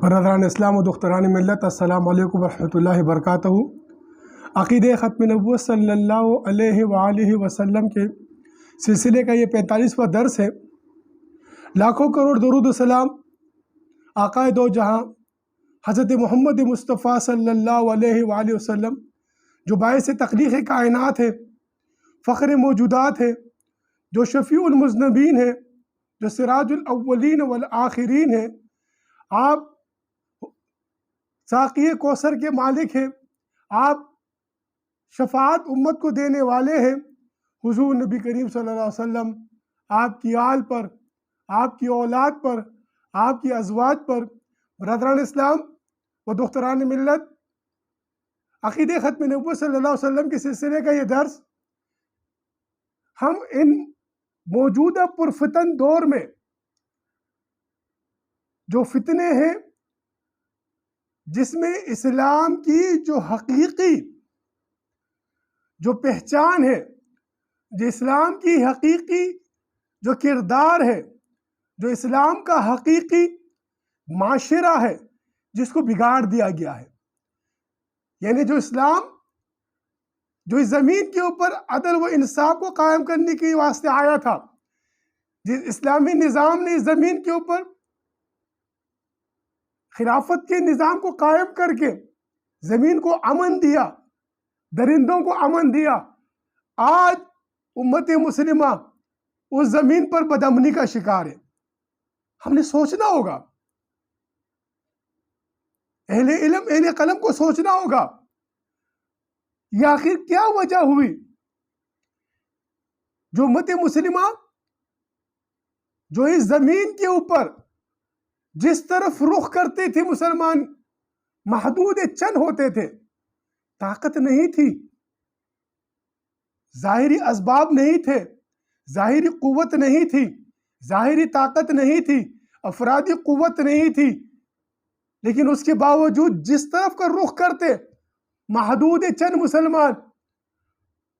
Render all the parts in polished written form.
برادران اسلام و دختران ملت، السلام علیکم ورحمۃ اللہ وبرکاتہ۔ عقیدہ ختم نبوت صلی اللہ علیہ وآلہ وسلم کے سلسلے کا یہ 45واں درس ہے۔ لاکھوں کروڑ درود و سلام آقائے دو جہاں حضرت محمد مصطفیٰ صلی اللہ علیہ وآلہ وسلم، جو باعث تخلیق کائنات ہے، فخر موجودات ہے، جو شفیع المذنبین ہے، جو سراج الاولین والآخرین ہے، آپ ساقی کوثر کے مالک ہیں، آپ شفاعت امت کو دینے والے ہیں۔ حضور نبی کریم صلی اللہ علیہ وسلم آپ کی آل پر، آپ کی اولاد پر، آپ کی ازواج پر، برادران اسلام و دختران ملت، عقیدہ ختم نبوت صلی اللہ علیہ وسلم کے سلسلے کا یہ درس ہم ان موجودہ پرفتن دور میں جو فتنے ہیں، جس میں اسلام کی جو حقیقی جو پہچان ہے، جو اسلام کی حقیقی جو کردار ہے، جو اسلام کا حقیقی معاشرہ ہے، جس کو بگاڑ دیا گیا ہے۔ یعنی جو اسلام جو اس زمین کے اوپر عدل و انصاف کو قائم کرنے کے واسطے آیا تھا، جس اسلامی نظام نے اس زمین کے اوپر خلافت کے نظام کو قائم کر کے زمین کو امن دیا، درندوں کو امن دیا، آج امت مسلمہ اس زمین پر بدامنی کا شکار ہے۔ ہم نے سوچنا ہوگا، اہل علم اہل قلم کو سوچنا ہوگا، یہ آخر کیا وجہ ہوئی جو امت مسلمہ جو اس زمین کے اوپر جس طرف رخ کرتے تھے مسلمان محدود چند ہوتے تھے، طاقت نہیں تھی، ظاہری اسباب نہیں تھے، ظاہری قوت نہیں تھی، ظاہری طاقت نہیں تھی، افرادی قوت نہیں تھی، لیکن اس کے باوجود جس طرف کا رخ کرتے محدود چند مسلمان،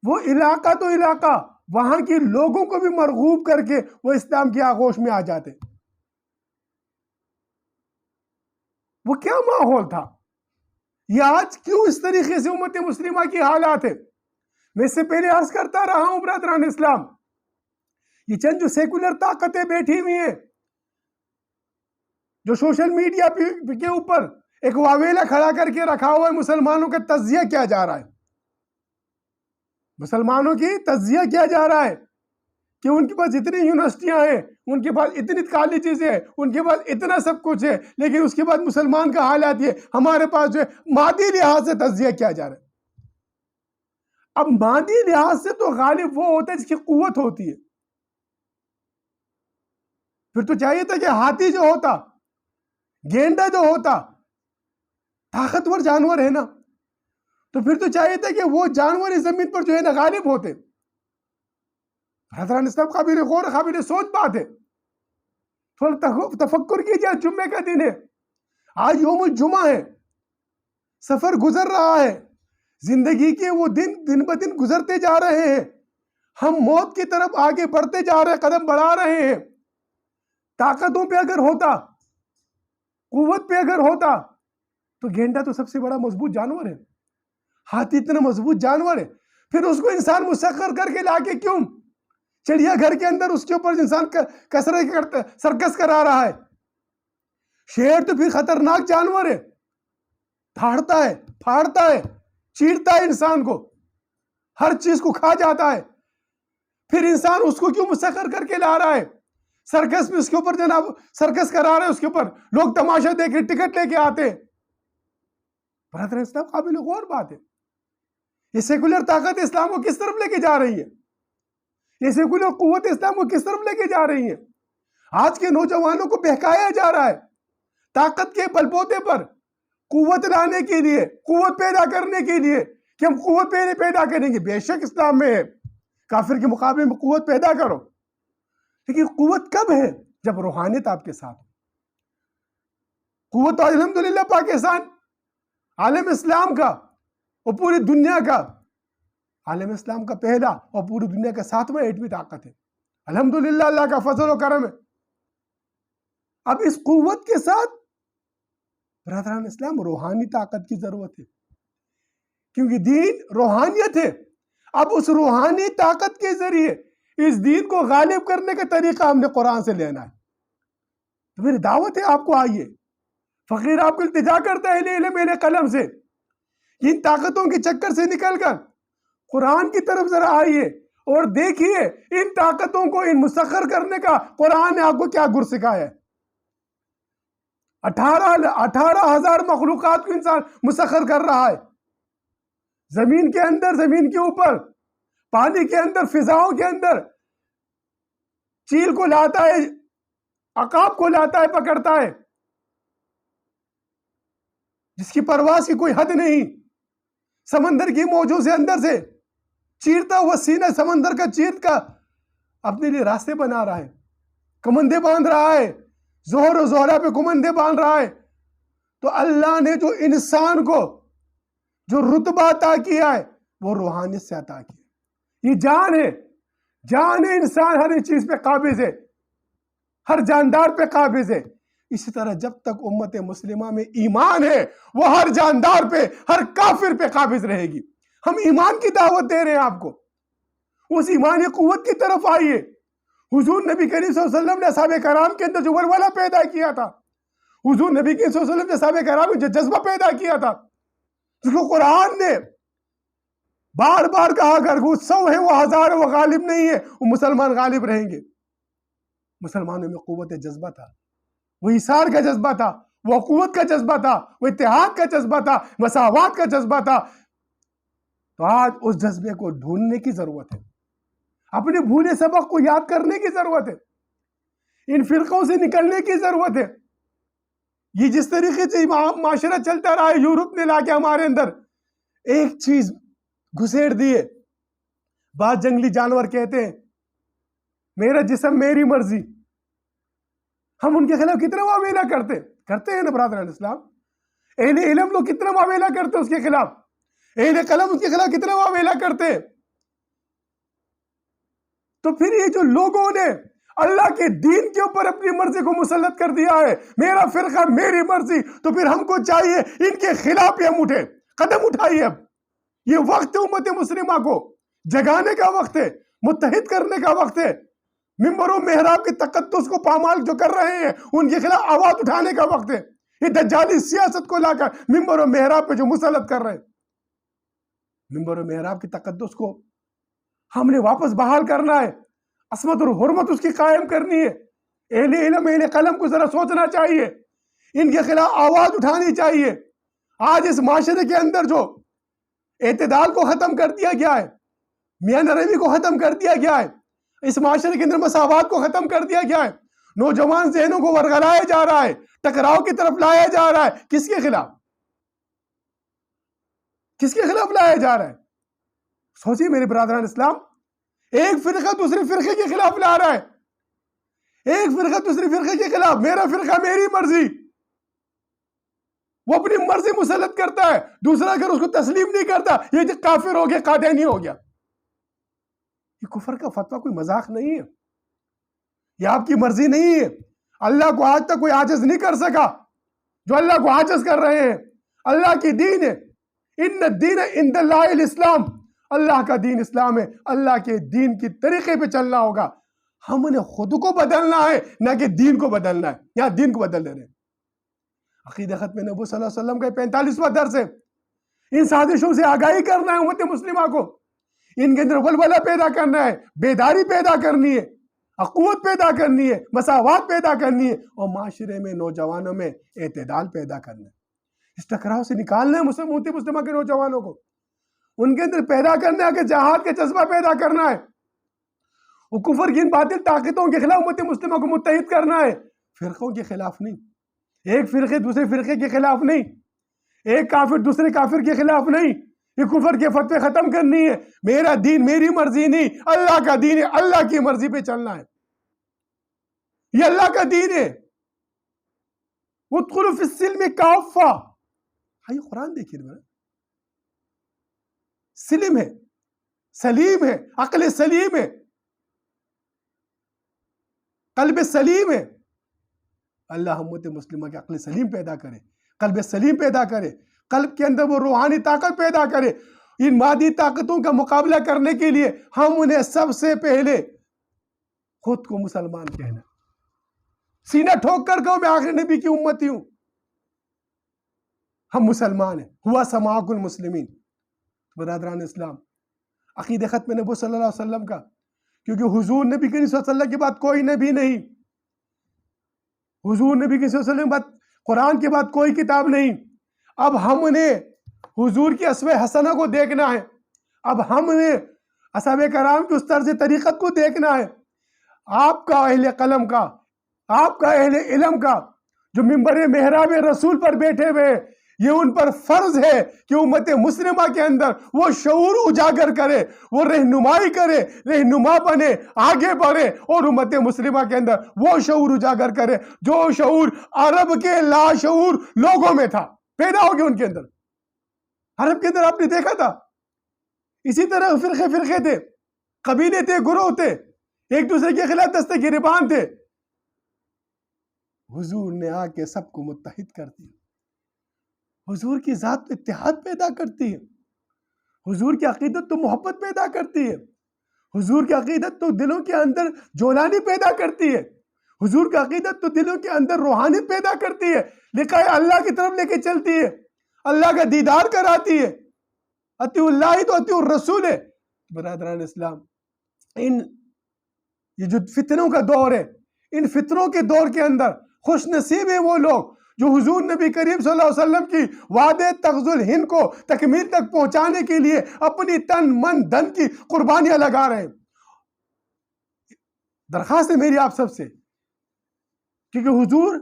وہ علاقہ تو علاقہ وہاں کے لوگوں کو بھی مرغوب کر کے وہ اسلام کی آغوش میں آ جاتے۔ وہ کیا ماحول تھا؟ یہ آج کیوں اس طریقے سے امت مسلمہ کی حالات ہے؟ میں اس سے پہلے عرض کرتا رہا ہوں برادران اسلام، یہ چند جو سیکولر طاقتیں بیٹھی ہوئی ہیں، جو سوشل میڈیا کے اوپر ایک واویلا کھڑا کر کے رکھا ہوا ہے، مسلمانوں کا تجزیہ کیا جا رہا ہے، مسلمانوں کی تجزیہ کیا جا رہا ہے کہ ان کے پاس اتنی یونیورسٹیاں ہیں، ان کے پاس اتنی کالجز ہیں، ان کے پاس اتنا سب کچھ ہے، لیکن اس کے بعد مسلمان کا حالات یہ ہمارے پاس جو ہے مادی لحاظ سے تجزیہ کیا جا رہا ہے۔ اب مادی لحاظ سے تو غالب وہ ہوتا ہے جس کی قوت ہوتی ہے۔ پھر تو چاہیے تھا کہ ہاتھی جو ہوتا، گینڈا جو ہوتا، طاقتور جانور ہے نا، تو پھر تو چاہیے تھا کہ وہ جانور اس زمین پر جو ہے نا غالب ہوتے۔ حضران اسلام قابل غور قابل سوچ بات ہے، تھوڑا تفکر کیجیے۔ جمعے کا دن ہے، آج یوم الجمعہ ہے، سفر گزر رہا ہے، زندگی کے وہ دن بہ دن گزرتے جا رہے ہیں، ہم موت کی طرف آگے بڑھتے جا رہے ہیں، قدم بڑھا رہے ہیں۔ طاقتوں پہ اگر ہوتا، قوت پہ اگر ہوتا تو گینڈا تو سب سے بڑا مضبوط جانور ہے، ہاتھی اتنا مضبوط جانور ہے، پھر اس کو انسان مسخر کر کے لا کے کیوں چڑیا گھر کے اندر اس کے اوپر انسان سرکس کرا رہا ہے؟ شیر تو پھر خطرناک جانور ہے، دھاڑتا ہے، پھاڑتا ہے، چیرتا ہے انسان کو، ہر چیز کو کھا جاتا ہے، پھر انسان اس کو کیوں مسخر کر کے لا رہا ہے؟ سرکس میں اس کے اوپر جناب سرکس کرا رہے ہیں، اس کے اوپر لوگ تماشا دیکھ کے ٹکٹ لے کے آتے ہیں۔ برادر اسلام قابل غور بات ہے، یہ سیکولر طاقت اسلام کو کس طرف لے کے جا رہی ہے؟ یہ سیکولر قوت اسلام کو کس طرف لے کے جا رہی ہے؟ آج کے نوجوانوں کو بہکایا جا رہا ہے طاقت کے بلبوتے پر، قوت لانے کے لیے، قوت پیدا کرنے کے لیے کہ ہم قوت پیدا کریں گے۔ بے شک اسلام میں ہے کافر کے مقابلے میں قوت پیدا کرو، لیکن قوت کب ہے؟ جب روحانیت آپ کے ساتھ۔ قوت الحمدللہ پاکستان عالم اسلام کا اور پوری دنیا کا، عالم اسلام کا پہلا اور پوری دنیا کا 7واں ایٹمی طاقت ہے، الحمدللہ اللہ کا فضل و کرم ہے۔ اب اس قوت کے ساتھ برادران اسلام روحانی طاقت کی ضرورت ہے، کیونکہ دین روحانیت ہے. اب اس روحانی طاقت کے ذریعے اس دین کو غالب کرنے کا طریقہ ہم نے قرآن سے لینا ہے. تو میری دعوت ہے آپ کو، آئیے. فقیر آپ کو التجا کرتا ہے علم اہل قلم سے، ان طاقتوں کے چکر سے نکل کر قرآن کی طرف ذرا آئیے اور دیکھیے ان طاقتوں کو ان مسخر کرنے کا قرآن نے آپ کو کیا گر سکھایا ہے. 18,000 مخلوقات کو انسان مسخر کر رہا ہے، زمین کے اندر، زمین کے اوپر، پانی کے اندر، فضاؤں کے اندر. چیل کو لاتا ہے، عقاب کو لاتا ہے، پکڑتا ہے، جس کی پرواز کی کوئی حد نہیں. سمندر کی موجوں سے اندر سے چیرتا ہوا سینہ سمندر کا چیر کا اپنے لیے راستے بنا رہا ہے، کمندے باندھ رہا ہے، زہر و زہرا پہ کمندے باندھ رہا ہے. تو اللہ نے جو انسان کو جو رتبہ عطا کیا ہے وہ روحانیت سے عطا کیا. یہ جان ہے، جان ہے. انسان ہر ایک چیز پہ قابض ہے، ہر جاندار پہ قابض ہے. اسی طرح جب تک امت مسلمہ میں ایمان ہے وہ ہر جاندار پہ، ہر کافر پہ قابض رہے گی. ہم ایمان کی دعوت دے رہے ہیں آپ کو، اس ایمانی قوت کی طرف آئیے. حضور نبی کریم صلی اللہ علیہ وسلم نے اصحاب کرام کے اندر جو ولولہ پیدا کیا تھا، حضور نبی کریم صلی اللہ علیہ وسلم نے اصحاب کرام میں جو جذبہ پیدا کیا تھا، جس کو قرآن نے بار بار کہا کر وہ 100 ہے، وہ 1000 ہے، وہ غالب نہیں ہے، وہ مسلمان غالب رہیں گے. مسلمانوں میں قوت جذبہ تھا، وہ ایثار کا جذبہ تھا، وہ قوت کا جذبہ تھا، وہ اتحاد کا جذبہ تھا، مساوات کا جذبہ تھا. تو آج اس جذبے کو ڈھونڈنے کی ضرورت ہے، اپنے بھولے سبق کو یاد کرنے کی ضرورت ہے، ان فرقوں سے نکلنے کی ضرورت ہے. یہ جس طریقے سے معاشرہ چلتا رہا ہے، یورپ نے لا کے ہمارے اندر ایک چیز گھسیڑ دیے. بعض جنگلی جانور کہتے ہیں میرا جسم میری مرضی. ہم ان کے خلاف کتنا معاملہ کرتے ہیں نا برادران اسلام. اہل علم لوگ کتنا معاملہ کرتے ہیں اس کے خلاف، اہل قلم اس کے خلاف کتنا معاملہ کرتے ہیں. تو پھر یہ جو لوگوں نے اللہ کے دین کے اوپر اپنی مرضی کو مسلط کر دیا ہے، میرا فرقہ میری مرضی، تو پھر ہم کو چاہیے ان کے خلاف ہی ہم اٹھے، قدم اٹھائیے. اب یہ وقت ہے امت مسلمہ کو جگانے کا وقت ہے، متحد کرنے کا وقت ہے. ممبر و محراب کے تقدس کو پامال جو کر رہے ہیں ان کے خلاف آواز اٹھانے کا وقت ہے. یہ دجالی سیاست کو لا کر ممبر و محراب پہ جو مسلط کر رہے ہیں، ممبر و محراب کے تقدس کو ہم نے واپس بحال کرنا ہے، عصمت اور حرمت اس کی قائم کرنی ہے. اہل علم اہل قلم کو ذرا سوچنا چاہیے، ان کے خلاف آواز اٹھانی چاہیے. آج اس معاشرے کے اندر جو اعتدال کو ختم کر دیا گیا ہے، میاں نروی کو ختم کر دیا گیا ہے، اس معاشرے کے اندر مساوات کو ختم کر دیا گیا ہے، نوجوان ذہنوں کو ورگلایا جا رہا ہے، ٹکراؤ کی طرف لایا جا رہا ہے. کس کے خلاف؟ کس کے خلاف لایا جا رہا ہے؟ سوچیے میرے برادران اسلام. ایک فرقہ دوسرے فرقے کے خلاف لا رہا ہے، ایک فرقہ دوسرے فرقے کے خلاف، میرا فرقہ میری مرضی. وہ اپنی مرضی مسلط کرتا ہے، دوسرا اگر اس کو تسلیم نہیں کرتا یہ جو کافر ہو گیا، قادیانی ہو گیا. یہ کفر کا فتویٰ کوئی مذاق نہیں ہے، یہ آپ کی مرضی نہیں ہے. اللہ کو آج تک کوئی عاجز نہیں کر سکا جو اللہ کو عاجز کر رہے ہیں. اللہ کی دین ہے، ان الدین عند اللہ الاسلام، اللہ کا دین اسلام ہے. اللہ کے دین کی طریقے پہ چلنا ہوگا. ہم نے خود کو بدلنا ہے، نہ کہ دین کو بدلنا ہے. یہاں دین کو بدل دے رہے ہیں. عقیدہ ختم نبوت صلی اللہ علیہ وسلم کا 45واں درس ہے. ان سازشوں سے آگاہی کرنا ہے امت مسلمہ کو، ان کے اندر ولولہ پیدا کرنا ہے، بیداری پیدا کرنی ہے، قوت پیدا کرنی ہے، مساوات پیدا کرنی ہے، اور معاشرے میں نوجوانوں میں اعتدال پیدا کرنا ہے. اس ٹکراؤ سے نکالنا ہے امت مسلمہ کے نوجوانوں کو، ان کے اندر پیدا کرنا ہے کہ جہاد کا جذبہ پیدا کرنا ہے. وہ کفر کی ان باطل طاقتوں کے خلاف امت مسلمہ کو متحد کرنا ہے، فرقوں کے خلاف نہیں. ایک فرقے دوسرے فرقے کے خلاف نہیں، ایک کافر دوسرے کافر کے خلاف نہیں. یہ کفر کے فتوے ختم کرنی ہے. میرا دین میری مرضی نہیں، اللہ کا دین ہے، اللہ کی مرضی پہ چلنا ہے. یہ اللہ کا دین ہے. ادخلوا فی السلم کافہ. یہ قرآن دیکھیے نا، سلم ہے، سلیم ہے، عقل سلیم ہے، قلب سلیم ہے. اللہ امت مسلمہ کے عقل سلیم پیدا کرے، قلب سلیم پیدا کرے، قلب کے اندر وہ روحانی طاقت پیدا کرے. ان مادی طاقتوں کا مقابلہ کرنے کے لیے ہم انہیں سب سے پہلے خود کو مسلمان کہنا، سینہ ٹھوک کر کہو میں آخری نبی کی امتی ہوں، ہم مسلمان ہیں. ہوا سماعک المسلمین. برادران اسلام، عقید ختم نبوت صلی اللہ علیہ وسلم کا، کیونکہ حضور نبی کریم صلی اللہ علیہ وسلم کے بعد کوئی نبی نہیں، حضور نبی کریم صلی اللہ علیہ وسلم کے بعد قرآن کے بعد کوئی کتاب نہیں. اب ہم نے حضور کی اسوہ حسنہ کو دیکھنا ہے، اب ہم نے اصحاب کرام کی اس طرز طریقت کو دیکھنا ہے. آپ کا اہل قلم کا، آپ کا اہل علم کا جو ممبر محراب رسول پر بیٹھے ہوئے، یہ ان پر فرض ہے کہ امت مسلمہ کے اندر وہ شعور اجاگر کرے، وہ رہنمائی کرے، رہنما بنے، آگے بڑھے، اور امت مسلمہ کے اندر وہ شعور اجاگر کرے جو شعور عرب کے لاشعور لوگوں میں تھا، پیدا ہو گیا ان کے اندر. عرب کے اندر آپ نے دیکھا تھا اسی طرح فرقے تھے، قبیلے تھے، گروہ تھے، ایک دوسرے کے خلاف دستے گریبان تھے. حضور نے آ کے سب کو متحد کر دیا. حضور کی ذات تو اتحاد پیدا کرتی ہے، حضور کی عقیدت تو محبت پیدا کرتی ہے، حضور کی عقیدت تو دلوں کے اندر جولانی پیدا کرتی ہے، حضور کی عقیدت تو دلوں کے اندر روحانیت پیدا کرتی ہے، لقاء اللہ کی طرف لے کے چلتی ہے، اللہ کا دیدار کراتی ہے. اطیعوا اللہ تو اطیعوا الرسول ہے. برادران اسلام، یہ جو فتنوں کا دور ہے، ان فتنوں کے دور کے اندر خوش نصیب ہیں وہ لوگ جو حضور نبی کریم صلی اللہ علیہ وسلم کی وعدے تغز الہند کو تکمیل تک پہنچانے کے لیے اپنی تن من دھن کی قربانیاں لگا رہے ہیں. درخواست ہے میری آپ سب سے، کیونکہ حضور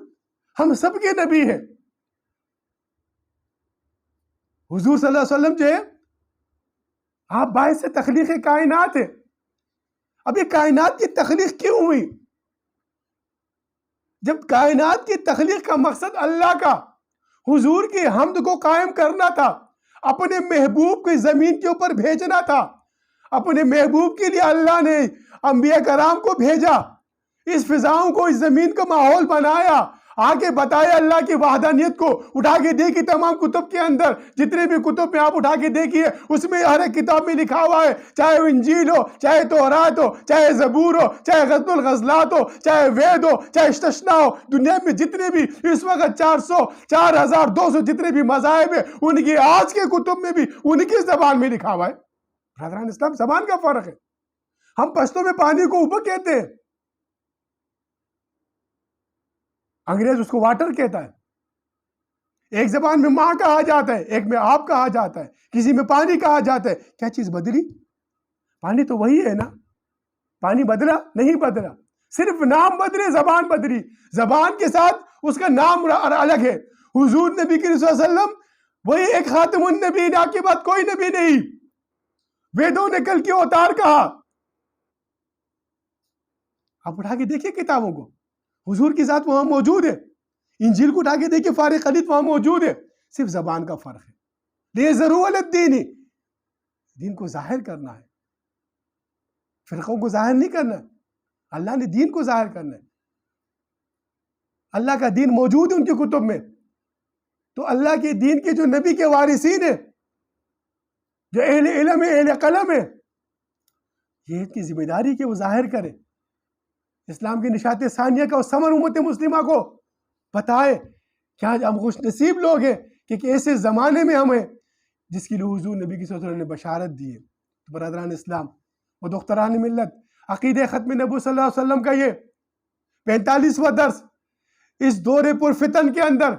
ہم سب کے نبی ہیں. حضور صلی اللہ علیہ وسلم جو ہے آپ باعث تخلیق کائنات ہے. اب یہ کائنات کی تخلیق کیوں ہوئی؟ جب کائنات کی تخلیق کا مقصد اللہ کا حضور کی حمد کو قائم کرنا تھا، اپنے محبوب کو زمین کے اوپر بھیجنا تھا، اپنے محبوب کے لیے اللہ نے انبیاء کرام کو بھیجا، اس فضاؤں کو، اس زمین کا ماحول بنایا، آگے بتایا اللہ کی وحدانیت کو. اٹھا کے دیکھی تمام کتب کے اندر، جتنے بھی کتب میں آپ اٹھا کے دیکھیے، اس میں ہر ایک کتاب میں لکھا ہوا ہے، چاہے وہ انجیل ہو، چاہے تورات ہو، چاہے زبور ہو، چاہے غزل الغزلات ہو، چاہے وید ہو، چاہے استثنا ہو، دنیا میں جتنے بھی اس وقت 4200 جتنے بھی مذاہب ہیں، ان کی آج کے کتب میں بھی ان کی زبان میں لکھا ہوا ہے. برادران اسلام، زبان کا فرق ہے. ہم پشتو میں پانی کو اوبا کہتے ہیں، انگریز اس کو واٹر کہتا ہے. ایک زبان میں ماں کہا جاتا ہے، ایک میں آپ کہا جاتا ہے، کسی میں پانی کہا جاتا ہے. کیا چیز بدلی؟ پانی تو وہی ہے نا. پانی بدلا نہیں؟ بدلا، صرف نام بدلے، زبان بدلی. زبان کے ساتھ اس کا نام الگ ہے. حضور نبی کریم صلی اللہ علیہ وسلم وہی ایک خاتم النبی، آپ کے بعد کوئی نبی نہیں. ویدوں نے کل کیوں اتار کہا؟ آپ اٹھا کے دیکھیے کتابوں کو، حضور کی ذات وہاں موجود ہے. انجیل کو اٹھا کے دیکھیے، فارغ خلیط وہاں موجود ہے. صرف زبان کا فرق ہے. لیزروا علی الدین، دین کو ظاہر کرنا ہے، فرقوں کو ظاہر نہیں کرنا ہے. اللہ نے دین کو ظاہر کرنا ہے. اللہ کا دین موجود ہے ان کی کتب میں. تو اللہ کے دین کے جو نبی کے وارثین ہیں، جو اہل علم ہے، اہل قلم ہے، یہ ان کی ذمہ داری کہ وہ ظاہر کرے اسلام کی نشات ثانیہ کا، اور ثمر امت مسلمہ کو بتائے کہ آج ہم خوش نصیب لوگ ہیں کہ ایسے زمانے میں ہم ہیں جس کے لیے حضور نبی کی صلی اللہ علیہ وسلم نے بشارت دی ہے. تو برادران اسلام و دختران ملت، عقید ختم نبوت صلی اللہ علیہ وسلم کا یہ 45واں درس، اس دور پر فتن کے اندر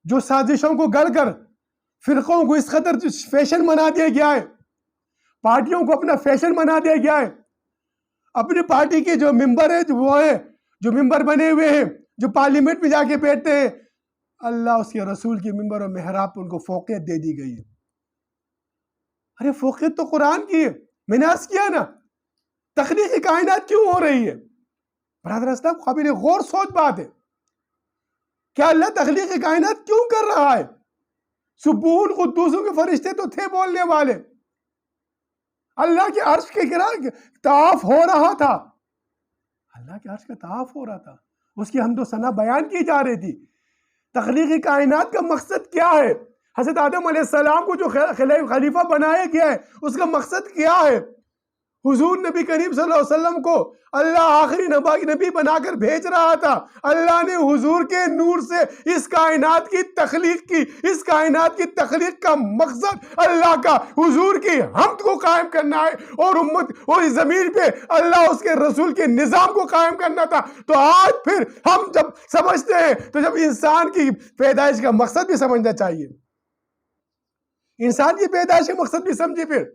جو سازشوں کو گڑھ کر فرقوں کو اس قدر فیشن بنا دیا گیا ہے، پارٹیوں کو اپنا فیشن بنا دیا گیا ہے. اپنی پارٹی کے جو ممبر ہیں، وہ ہیں جو ممبر بنے ہوئے ہیں، جو پارلیمنٹ میں جا کے بیٹھتے ہیں، اللہ اس کے رسول کے ممبر اور محراب پر ان کو فوقیت دے دی گئی ہے. ارے فوقیت تو قرآن کی ہے. میں نے عرض کیا نا، تخلیق کائنات کیوں ہو رہی ہے؟ برادر اسلام، قابل غور سوچ بات ہے. کیا اللہ تخلیق کائنات کیوں کر رہا ہے؟ سبحون قدوسوں کے فرشتے تو تھے بولنے والے. اللہ کے عرش کے گرا طواف ہو رہا تھا، اللہ کے عرش کا طواف ہو رہا تھا، اس کی حمد و ثنا بیان کی جا رہی تھی. تخلیقی کائنات کا مقصد کیا ہے؟ حضرت آدم علیہ السلام کو جو خلیفہ بنایا گیا ہے اس کا مقصد کیا ہے؟ حضور نبی کریم صلی اللہ علیہ وسلم کو اللہ آخری نبی بنا کر بھیج رہا تھا. اللہ نے حضور کے نور سے اس کائنات کی تخلیق کی. اس کائنات کی تخلیق کا مقصد اللہ کا حضور کی حمد کو قائم کرنا ہے اور امت اور اس زمین پہ اللہ اس کے رسول کے نظام کو قائم کرنا تھا. تو آج پھر ہم جب سمجھتے ہیں تو جب انسان کی پیدائش کا مقصد بھی سمجھنا چاہیے. انسان کی پیدائش کا مقصد بھی سمجھے. پھر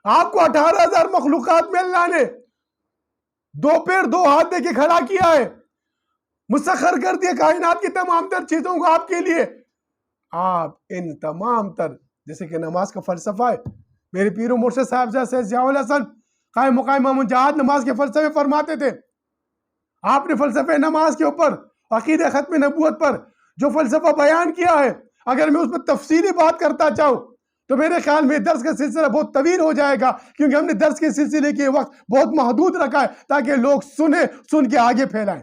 آپ کو 18,000 مخلوقات میں اللہ نے 2 پیر 2 ہاتھ دے کے کھڑا کیا ہے. مسخر کر دیا کائنات کی تمام تر چیزوں کو آپ کے لیے. آپ ان تمام تر جیسے کہ نماز کا فلسفہ ہے. میرے پیر و مرشد صاحب سید ضیاء الحسن قائم مقام امام جہاد نماز کے فلسفے فرماتے تھے. آپ نے فلسفہ نماز کے اوپر عقیدہ ختم نبوت پر جو فلسفہ بیان کیا ہے، اگر میں اس پر تفصیلی بات کرتا چاہوں تو میرے خیال میں درس کا سلسلہ بہت طویل ہو جائے گا، کیونکہ ہم نے درس کے سلسلے کے وقت بہت محدود رکھا ہے تاکہ لوگ سن کے آگے پھیلائیں.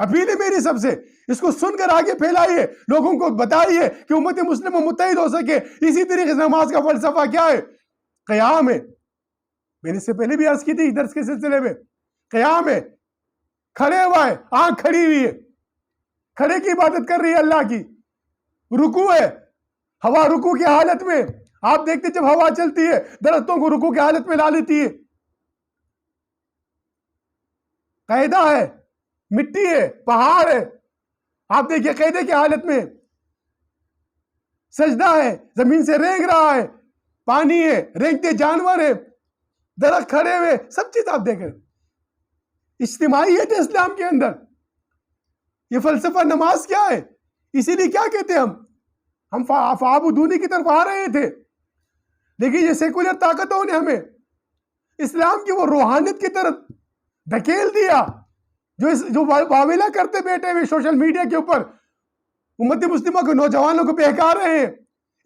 اپیل ہے میری سب سے، اس کو سن کر آگے پھیلائیے، لوگوں کو بتائیے کہ امت مسلمہ متحد ہو سکے. اسی طریقے سے نماز کا فلسفہ کیا ہے؟ قیام ہے. میں نے اس سے پہلے بھی عرض کی تھی درس کے سلسلے میں. قیام ہے، کھڑے ہوا ہے، آنکھ کھڑی ہوئی ہے، کھڑے کی عبادت کر رہی ہے اللہ کی. رکوع ہے، ہوا رکوع کی حالت میں. آپ دیکھتے جب ہوا چلتی ہے درختوں کو رکوع کی حالت میں لا لیتی ہے. قاعدہ ہے، مٹی ہے، پہاڑ ہے، آپ دیکھیے قاعدے کی حالت میں. سجدہ ہے، زمین سے رینگ رہا ہے، پانی ہے، رینگتے جانور ہے، درخت کھڑے ہوئے، سب چیز آپ دیکھ رہے. اجتماعیت ہے اسلام کے اندر. یہ فلسفہ نماز کیا ہے؟ اسی لیے کیا کہتے ہیں ہم فعبدونی کی طرف آ رہے تھے، لیکن یہ سیکولر طاقتوں نے ہمیں اسلام کی وہ روحانیت کی طرف دھکیل دیا جو واویلا کرتے بیٹھے ہوئے سوشل میڈیا کے اوپر امت مسلمہ کے نوجوانوں کو بہکا رہے ہیں.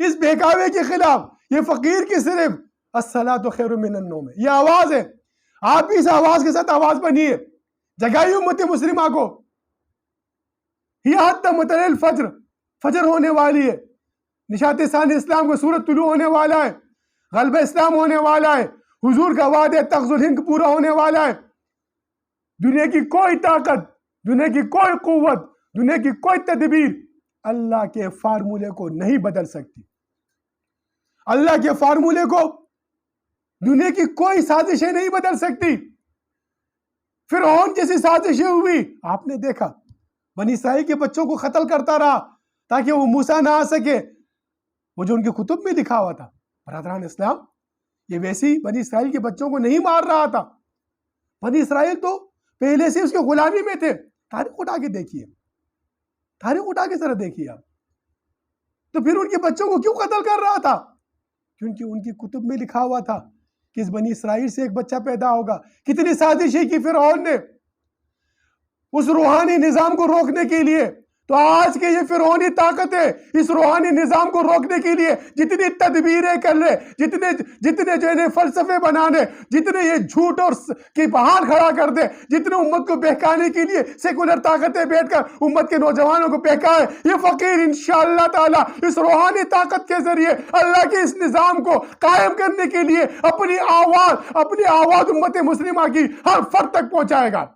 اس بہکاوے کے خلاف یہ فقیر کی صرف الصلاۃ خیر من النوم یہ آواز ہے. آپ بھی اس آواز کے ساتھ آواز بنیے، جگائیے امت مسلمہ کو. یہ حتی مطلع الفجر، فجر ہونے والی ہے، نشاط ثانی اسلام کا سورج طلوع ہونے والا ہے، غلبہ اسلام ہونے والا ہے، حضور کا وعدہ تغز الہند پورا ہونے والا ہے. دنیا کی کوئی طاقت، دنیا کی کوئی قوت، دنیا کی کوئی تدبیر اللہ کے فارمولے کو نہیں بدل سکتی. اللہ کے فارمولے کو دنیا کی کوئی سازشیں نہیں بدل سکتی. فرعون جیسی سازشیں ہوئی، آپ نے دیکھا بنی اسرائیل کے بچوں کو قتل کرتا رہا تاکہ وہ موسیٰ نہ آ سکے، وہ جو ان کے کتب میں لکھا ہوا تھا. برادران اسلام، یہ ویسی بنی اسرائیل کے بچوں کو نہیں مار رہا تھا. بنی اسرائیل تو پہلے سے اس کے غلامی میں تھے. تاریخ اٹھا کے دیکھیے، تاریخ اٹھا کے ذرا دیکھیے آپ. تو پھر ان کے بچوں کو کیوں قتل کر رہا تھا؟ کیونکہ ان کی کتب میں لکھا ہوا تھا کہ اس بنی اسرائیل سے ایک بچہ پیدا ہوگا. کتنی سازشیں کی فرعون نے اس روحانی نظام کو روکنے کے لیے. تو آج کے یہ فرعونی طاقت ہے، اس روحانی نظام کو روکنے کے لیے جتنی تدبیریں کر لے، جتنے جو انہیں فلسفے بنانے، جتنے یہ جھوٹ اور کی بہان کھڑا کر دے، جتنے امت کو بہکانے کے لیے سیکولر طاقتیں بیٹھ کر امت کے نوجوانوں کو بہکائے، یہ فقیر انشاءاللہ تعالی اس روحانی طاقت کے ذریعے اللہ کے اس نظام کو قائم کرنے کے لیے اپنی آواز امت مسلمہ کی ہر فرد تک پہنچائے گا.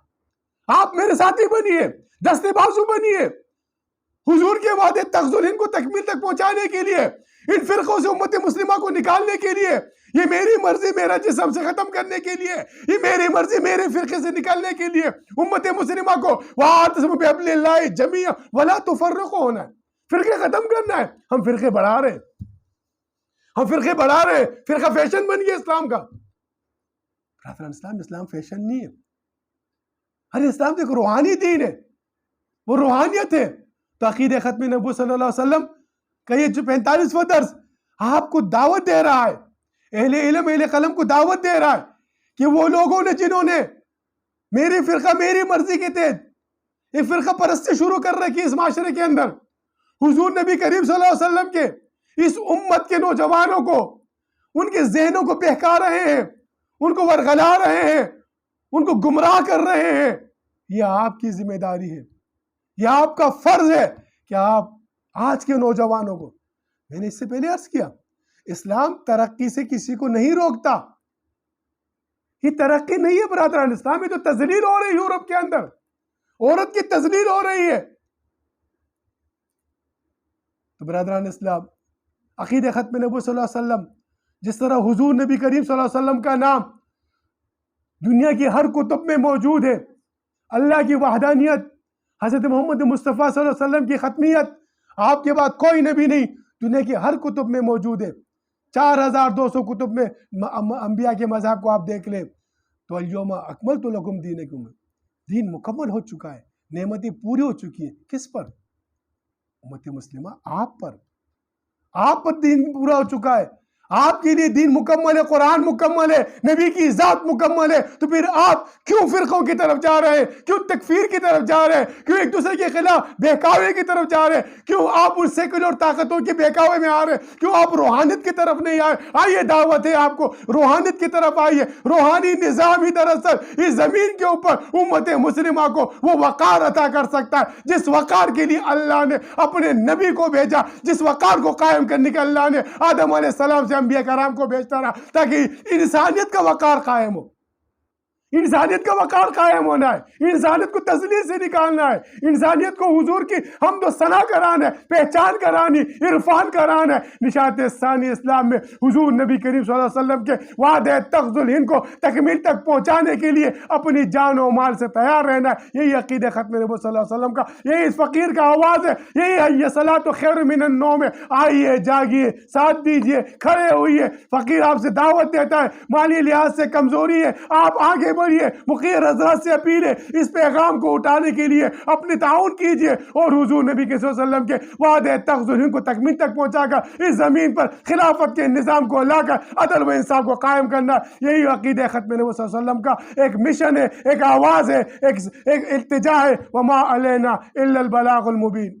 آپ میرے ساتھی بنیے، دستے بازو بنیے، حضور کے وعدے تغز الہند کو تکمیل تک پہنچانے کے لیے، ان فرقوں سے امت مسلمہ کو نکالنے کے لیے، یہ میری مرضی میرا جسم سے ختم کرنے کے لیے، یہ میری مرضی میرے فرقے سے نکالنے کے لیے امت مسلمہ کو وَاعْتَصِمُوا بِحَبْلِ اللَّهِ جَمِيعًا وَلَا تُفَرِّقُوا ہونا ہے. فرقے ختم کرنا ہے. ہم فرقے بڑھا رہے ہیں، ہم فرقے بڑھا رہے ہیں. فرقہ فیشن بن گیا اسلام کا. اسلام فیشن نہیں ہے. ارے اسلام تو ایک روحانی دین ہے، وہ روحانیت ہے. تو عقیدہ ختم نبوت صلی اللہ علیہ وسلم کا یہ جو 45واں درس آپ کو دعوت دے رہا ہے، اہل علم اہل قلم کو دعوت دے رہا ہے کہ وہ لوگوں نے جنہوں نے میری فرقہ میری مرضی کے تحت ایک فرقہ پرستی شروع کر رکھی اس معاشرے کے اندر، حضور نبی کریم صلی اللہ علیہ وسلم کے اس امت کے نوجوانوں کو ان کے ذہنوں کو بہکا رہے ہیں، ان کو ورغلا رہے ہیں، ان کو گمراہ کر رہے ہیں. یہ آپ کی ذمہ داری ہے، یہ آپ کا فرض ہے کیا آپ آج کے نوجوانوں کو، میں نے اس سے پہلے عرض کیا، اسلام ترقی سے کسی کو نہیں روکتا، یہ ترقی نہیں ہے برادران اسلام، یہ تو تذلیل ہو رہی ہے یورپ کے اندر، عورت کی تذلیل ہو رہی ہے۔ تو برادران اسلام، عقید ختم نبوت صلی اللہ علیہ وسلم، جس طرح حضور نبی کریم صلی اللہ علیہ وسلم کا نام دنیا کی ہر کتب میں موجود ہے، اللہ کی وحدانیت، حضرت محمد مصطفیٰ صلی اللہ علیہ وسلم کی ختمیت، آپ کے بعد کوئی نبی نہیں، دنیا کی ہر کتب میں موجود ہے۔ 4200 کتب میں انبیاء کے مذہب کو آپ دیکھ لیں تو الیوم اکملت لکم دینکم، دین مکمل ہو چکا ہے، نعمتیں پوری ہو چکی ہیں۔ کس پر؟ امت مسلمہ، آپ پر دین پورا ہو چکا ہے، آپ کے لیے دین مکمل ہے، قرآن مکمل ہے، نبی کی ذات مکمل ہے۔ تو پھر آپ کیوں فرقوں کی طرف جا رہے ہیں؟ کیوں تکفیر کی طرف جا رہے ہیں؟ کیوں ایک دوسرے کے خلاف بہکاوے کی طرف جا رہے ہیں؟ کیوں آپ اس سیکولر طاقتوں کے بہکاوے میں آ رہے ہیں؟ کیوں آپ روحانیت کی طرف نہیں آئے؟ آئیے، دعوت ہے آپ کو، روحانیت کی طرف آئیے۔ روحانی نظام ہی دراصل اس زمین کے اوپر امت مسلمہ کو وہ وقار عطا کر سکتا ہے جس وقار کے لیے اللہ نے اپنے نبی کو بھیجا، جس وقار کو قائم کرنے کے اللہ نے آدم علیہ السلام سے انبیاء کرام کو بھیجتا رہا، تاکہ انسانیت کا وقار قائم ہو۔ انسانیت کا وقار قائم ہونا ہے، انسانیت کو تذلیل سے نکالنا ہے، انسانیت کو حضور کی حمد و ثنا کرانا ہے، پہچان کرانی، عرفان کرانا ہے۔ نشاط ثانی اسلام میں حضور نبی کریم صلی اللہ علیہ وسلم کے وعدہ تغز الہند کو تکمیل تک پہنچانے کے لیے اپنی جان و مال سے تیار رہنا ہے۔ یہی عقیدہ ختم نبوت صلی اللہ علیہ وسلم کا، یہی اس فقیر کا آواز ہے، یہی حی الصلاۃ خیر من النوم ہے۔ آئیے، جاگیے، ساتھ دیجیے، کھڑے ہوئیے۔ فقیر آپ سے دعوت دیتا ہے، مالی لحاظ سے کمزوری ہے، آپ آگے بڑھیے۔ مقیر حضرات سے اپیل ہے، اس پیغام کو اٹھانے کے لیے اپنے تعاون کیجیے اور حضور نبی صلی اللہ علیہ وسلم کے وعدہ تغز الہند کو تکمیل تک پہنچا کر اس زمین پر خلافت کے نظام کو لا کر عدل و انصاف کو قائم کرنا۔ یہی عقیدہ ختم نبوت صلی اللہ علیہ وسلم کا ایک مشن ہے، ایک آواز ہے، ایک التجا ہے۔ وما علینا الا البلاغ المبین۔